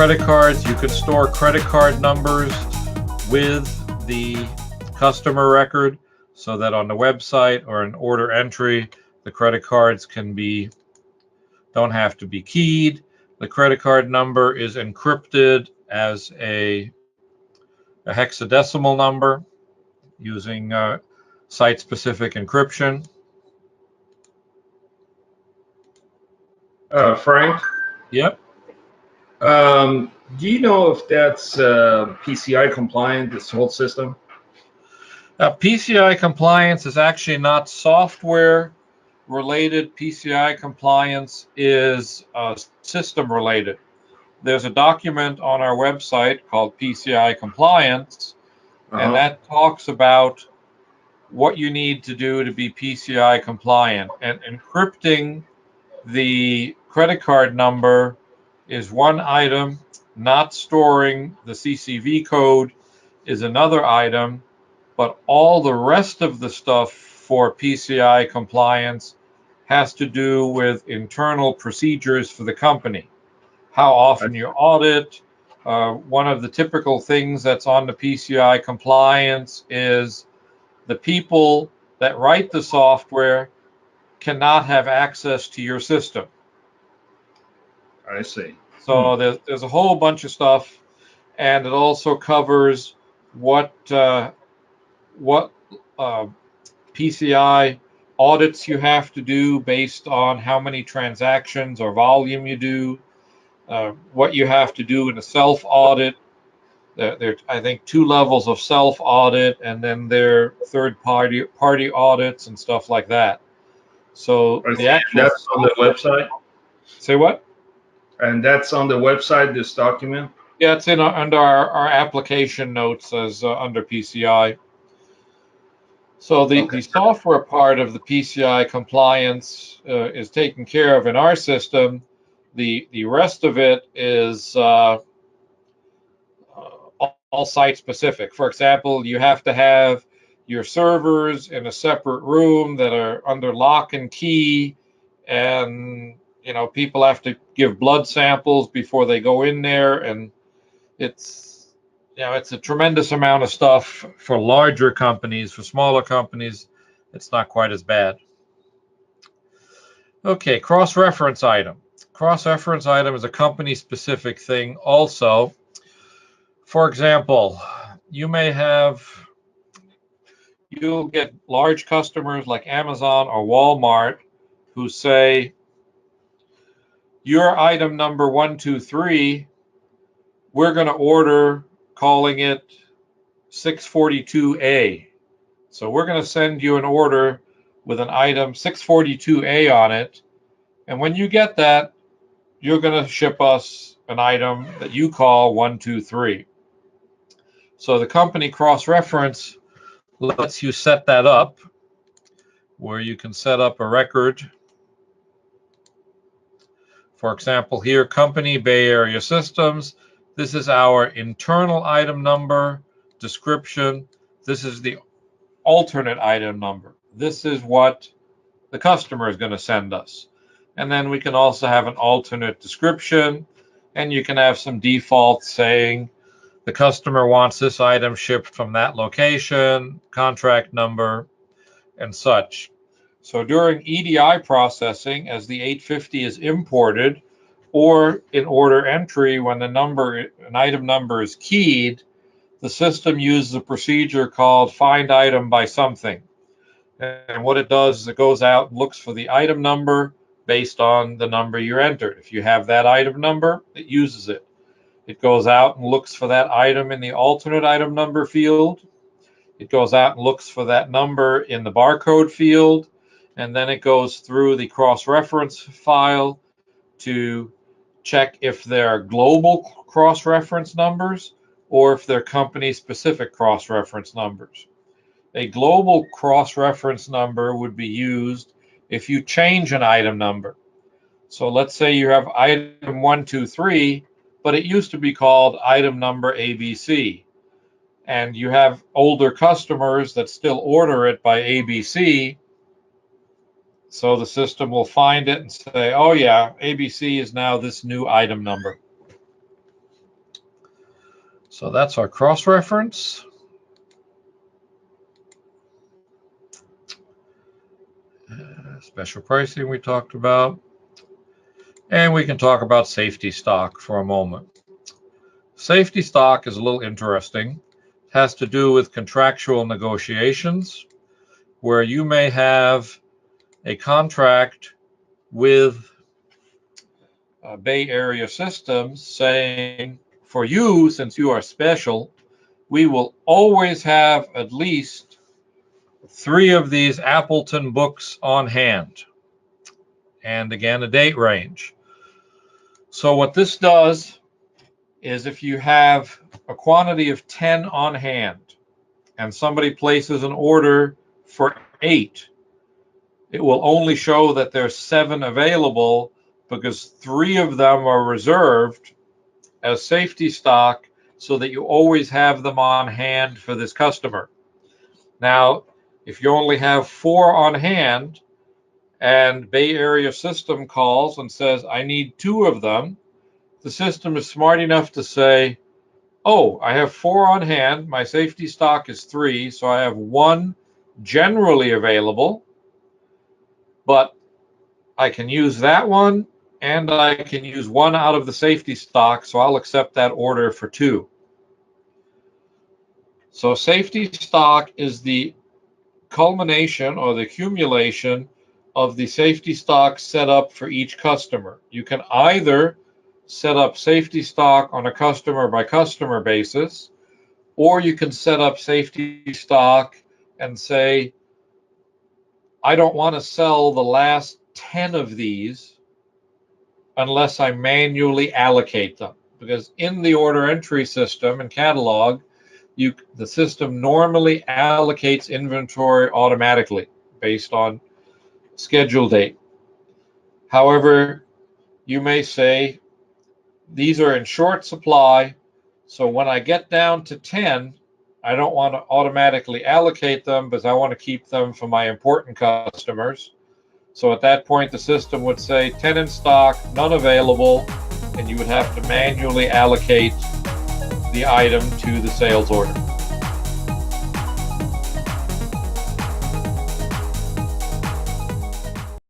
credit cards, you could store credit card numbers with the customer record so that on the website or an order entry, the credit cards don't have to be keyed. The credit card number is encrypted as a hexadecimal number using site-specific encryption. Frank? Yep. Do you know if that's PCI compliant, this whole system? PCI compliance is actually not software related. PCI compliance is system related. There's a document on our website called PCI compliance, and that talks about what you need to do to be PCI compliant. And encrypting the credit card number is one item. Not storing the CCV code is another item. But all the rest of the stuff for PCI compliance has to do with internal procedures for the company. How often you audit. One of the typical things that's on the PCI compliance is the people that write the software cannot have access to your system. I see. So there's a whole bunch of stuff, and it also covers what PCI audits you have to do based on how many transactions or volume you do, what you have to do in a self-audit. There are, I think, 2 levels of self-audit, and then there are third-party audits and stuff like that. So the actual... That's on the website? Say what? And that's on the website, this document? Yeah, it's under our application notes as under PCI. So the software part of the PCI compliance is taken care of in our system. The rest of it is all site specific. For example, you have to have your servers in a separate room that are under lock and key, and people have to give blood samples before they go in there, and it's a tremendous amount of stuff for larger companies. For smaller companies, it's not quite as bad. Okay, cross-reference item. Cross-reference item is a company-specific thing also. For example, you'll get large customers like Amazon or Walmart who say, your item number 123, we're going to order, calling it 642A. So we're going to send you an order with an item 642A on it. And when you get that, you're going to ship us an item that you call 123. So the company cross-reference lets you set that up, where you can set up a record. For example, here, Company Bay Area Systems. This is our internal item number, description. This is the alternate item number. This is what the customer is going to send us. And then we can also have an alternate description, and you can have some defaults saying the customer wants this item shipped from that location, contract number, and such. So during EDI processing, as the 850 is imported, or in order entry, when an item number is keyed, the system uses a procedure called find item by something. And what it does is it goes out and looks for the item number based on the number you entered. If you have that item number, it uses it. It goes out and looks for that item in the alternate item number field. It goes out and looks for that number in the barcode field. And then it goes through the cross-reference file to check if they're global cross-reference numbers or if they're company-specific cross-reference numbers. A global cross-reference number would be used if you change an item number. So let's say you have item 123, but it used to be called item number ABC. And you have older customers that still order it by ABC. So the system will find it and say, oh yeah, ABC is now this new item number. So that's our cross-reference. Special pricing we talked about. And we can talk about safety stock for a moment. Safety stock is a little interesting. It has to do with contractual negotiations, where you may have a contract with Bay Area Systems saying, for you, since you are special, we will always have at least 3 of these Appleton books on hand. And again, a date range. So what this does is if you have a quantity of 10 on hand and somebody places an order for 8, it will only show that there's 7 available because 3 of them are reserved as safety stock so that you always have them on hand for this customer. Now, if you only have 4 on hand and Bay Area System calls and says, I need 2 of them, the system is smart enough to say, oh, I have 4 on hand, my safety stock is 3, so I have 1 generally available, but I can use that one and I can use 1 out of the safety stock, so I'll accept that order for 2. So safety stock is the culmination or the accumulation of the safety stock set up for each customer. You can either set up safety stock on a customer by customer basis, or you can set up safety stock and say, I don't want to sell the last 10 of these unless I manually allocate them. Because in the order entry system and catalog, the system normally allocates inventory automatically based on schedule date. However, you may say, these are in short supply, so when I get down to 10, I don't want to automatically allocate them because I want to keep them for my important customers. So at that point, the system would say 10 in stock, none available, and you would have to manually allocate the item to the sales order.